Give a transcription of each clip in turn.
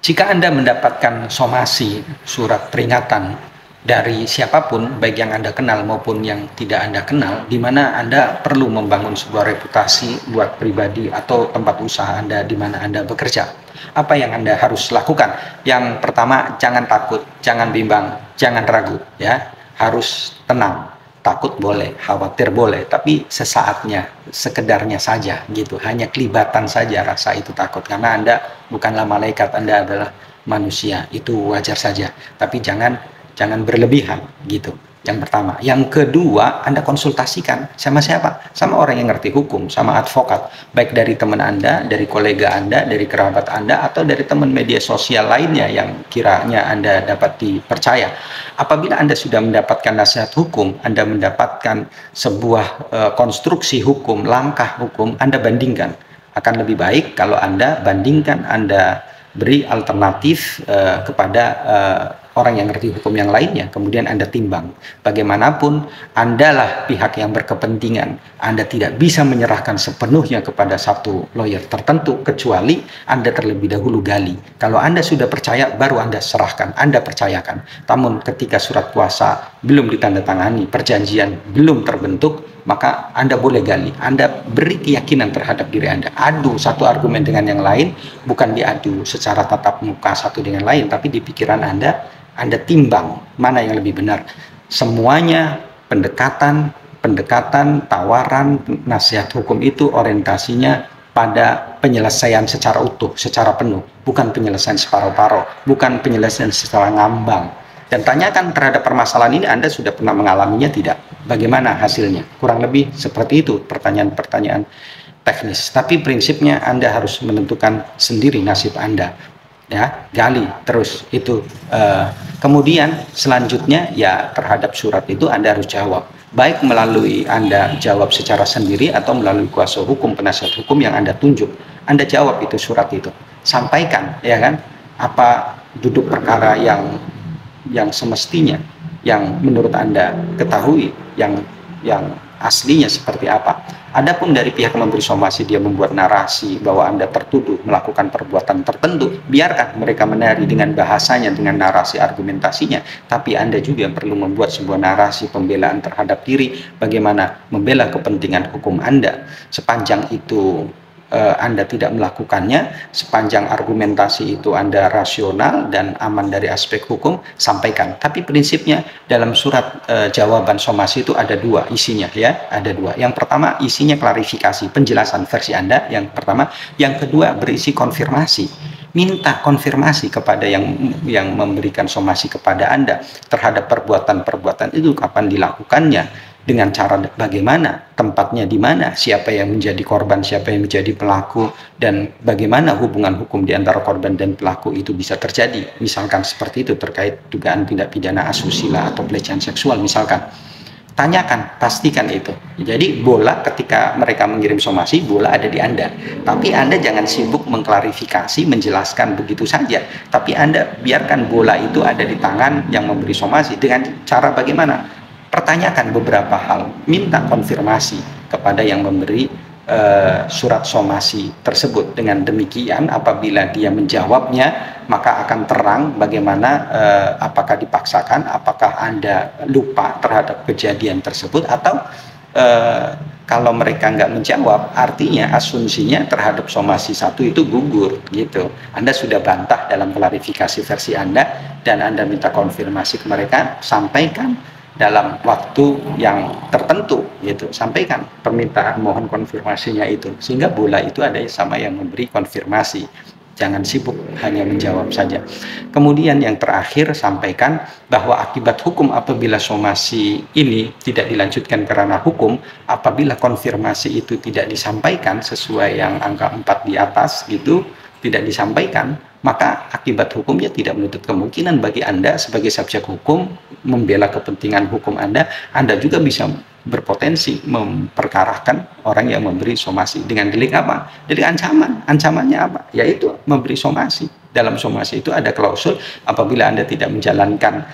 Jika Anda mendapatkan somasi, surat peringatan dari siapapun, baik yang Anda kenal maupun yang tidak Anda kenal, di mana Anda perlu membangun sebuah reputasi buat pribadi atau tempat usaha Anda di mana Anda bekerja. Apa yang Anda harus lakukan? Yang pertama, jangan takut, jangan bimbang, jangan ragu, ya. Harus tenang. Takut boleh, khawatir boleh, tapi sesaatnya, sekedarnya saja gitu. Hanya kelibatan saja rasa itu takut, karena Anda bukanlah malaikat, Anda adalah manusia. Itu wajar saja, tapi jangan berlebihan gitu. Yang pertama. Yang kedua, Anda konsultasikan sama siapa? Sama orang yang ngerti hukum, sama advokat, baik dari teman Anda, dari kolega Anda, dari kerabat Anda, atau dari teman media sosial lainnya yang kiranya Anda dapat dipercaya. Apabila Anda sudah mendapatkan nasihat hukum, Anda mendapatkan sebuah konstruksi hukum, langkah hukum, Anda bandingkan. Akan lebih baik kalau Anda bandingkan, Anda beri alternatif kepada orang yang ngerti hukum yang lainnya, kemudian Anda timbang. Bagaimanapun, Andalah pihak yang berkepentingan. Anda tidak bisa menyerahkan sepenuhnya kepada satu lawyer tertentu, kecuali Anda terlebih dahulu gali. Kalau Anda sudah percaya, baru Anda serahkan, Anda percayakan. Namun ketika surat kuasa belum ditandatangani, perjanjian belum terbentuk, maka Anda boleh gali. Anda beri keyakinan terhadap diri Anda. Adu satu argumen dengan yang lain, bukan diadu secara tatap muka satu dengan lain, tapi di pikiran Anda timbang mana yang lebih benar. Semuanya pendekatan, tawaran, nasihat hukum itu orientasinya pada penyelesaian secara utuh, secara penuh, bukan penyelesaian separuh-paruh, bukan penyelesaian secara ngambang. Dan tanyakan terhadap permasalahan ini, Anda sudah pernah mengalaminya tidak? Bagaimana hasilnya? Kurang lebih seperti itu pertanyaan-pertanyaan teknis. Tapi prinsipnya Anda harus menentukan sendiri nasib Anda. Ya, gali terus itu. Kemudian selanjutnya ya terhadap surat itu Anda harus jawab. Baik melalui Anda jawab secara sendiri atau melalui kuasa hukum, penasihat hukum yang Anda tunjuk. Anda jawab itu surat itu. Sampaikan, ya kan? Apa duduk perkara yang semestinya, yang menurut Anda ketahui, yang aslinya seperti apa. Adapun dari pihak memberi somasi, dia membuat narasi bahwa Anda tertuduh melakukan perbuatan tertentu, biarkan mereka menari dengan bahasanya, dengan narasi argumentasinya, tapi Anda juga perlu membuat sebuah narasi pembelaan terhadap diri, bagaimana membela kepentingan hukum Anda. Sepanjang itu Anda tidak melakukannya, sepanjang argumentasi itu Anda rasional dan aman dari aspek hukum, sampaikan. Tapi prinsipnya dalam surat jawaban somasi itu ada dua isinya, ya, ada dua. Yang pertama isinya klarifikasi, penjelasan versi Anda, yang pertama. Yang kedua berisi konfirmasi. Minta konfirmasi kepada yang memberikan somasi kepada Anda terhadap perbuatan-perbuatan itu, kapan dilakukannya, dengan cara bagaimana, tempatnya di mana, siapa yang menjadi korban, siapa yang menjadi pelaku, dan bagaimana hubungan hukum di antara korban dan pelaku itu bisa terjadi. Misalkan seperti itu terkait dugaan tindak pidana asusila atau pelecehan seksual misalkan. Tanyakan, pastikan itu. Jadi bola ketika mereka mengirim somasi, bola ada di Anda. Tapi Anda jangan sibuk mengklarifikasi, menjelaskan begitu saja. Tapi Anda biarkan bola itu ada di tangan yang memberi somasi. Dengan cara bagaimana? Pertanyakan beberapa hal, minta konfirmasi kepada yang memberi surat somasi tersebut. Dengan demikian apabila dia menjawabnya, maka akan terang bagaimana, apakah dipaksakan, apakah Anda lupa terhadap kejadian tersebut, atau kalau mereka nggak menjawab, artinya asumsinya terhadap somasi satu itu gugur gitu. Anda sudah bantah dalam klarifikasi versi Anda, dan Anda minta konfirmasi ke mereka, sampaikan dalam waktu yang tertentu gitu, sampaikan permintaan mohon konfirmasinya itu, sehingga bola itu ada sama yang memberi konfirmasi. Jangan sibuk hanya menjawab saja. Kemudian yang terakhir, sampaikan bahwa akibat hukum apabila somasi ini tidak dilanjutkan karena hukum, apabila konfirmasi itu tidak disampaikan sesuai yang angka 4 di atas gitu, tidak disampaikan, maka akibat hukumnya tidak menutup kemungkinan bagi Anda sebagai subjek hukum membela kepentingan hukum Anda juga bisa berpotensi memperkarahkan orang yang memberi somasi dengan delik apa? Delik ancaman. Ancamannya apa? Yaitu memberi somasi. Dalam somasi itu ada klausul apabila Anda tidak menjalankan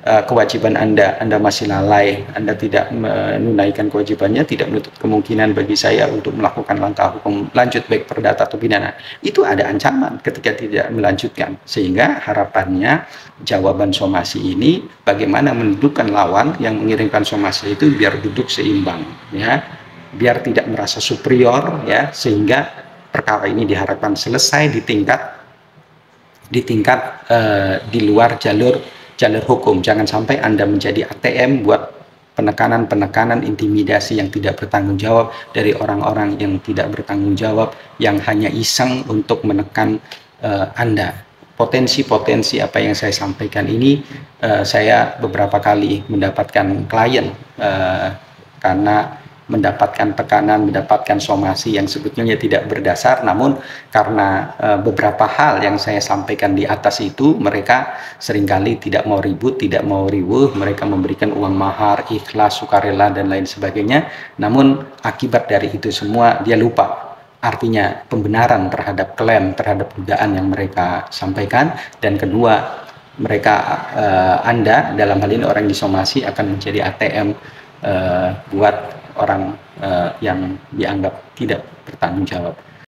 kewajiban Anda masih lalai, Anda tidak menunaikan kewajibannya, tidak menutup kemungkinan bagi saya untuk melakukan langkah hukum lanjut baik perdata atau pidana. Itu ada ancaman ketika tidak melanjutkan, sehingga harapannya jawaban somasi ini bagaimana mendudukkan lawan yang mengirimkan somasi itu biar duduk seimbang, ya, biar tidak merasa superior, ya, sehingga perkara ini diharapkan selesai di tingkat di luar jalur hukum. Jangan sampai Anda menjadi ATM buat penekanan, intimidasi yang tidak bertanggung jawab dari orang-orang yang tidak bertanggung jawab, yang hanya iseng untuk menekan Anda. Potensi-potensi apa yang saya sampaikan ini, saya beberapa kali mendapatkan klien karena mendapatkan tekanan, mendapatkan somasi yang sebetulnya tidak berdasar, namun karena beberapa hal yang saya sampaikan di atas itu, mereka seringkali tidak mau ribut, tidak mau riwuh, mereka memberikan uang mahar, ikhlas, sukarela, dan lain sebagainya. Namun akibat dari itu semua, dia lupa artinya pembenaran terhadap klaim, terhadap dugaan yang mereka sampaikan. Dan kedua, mereka Anda dalam hal ini orang disomasi akan menjadi ATM buat orang yang dianggap tidak bertanggung jawab.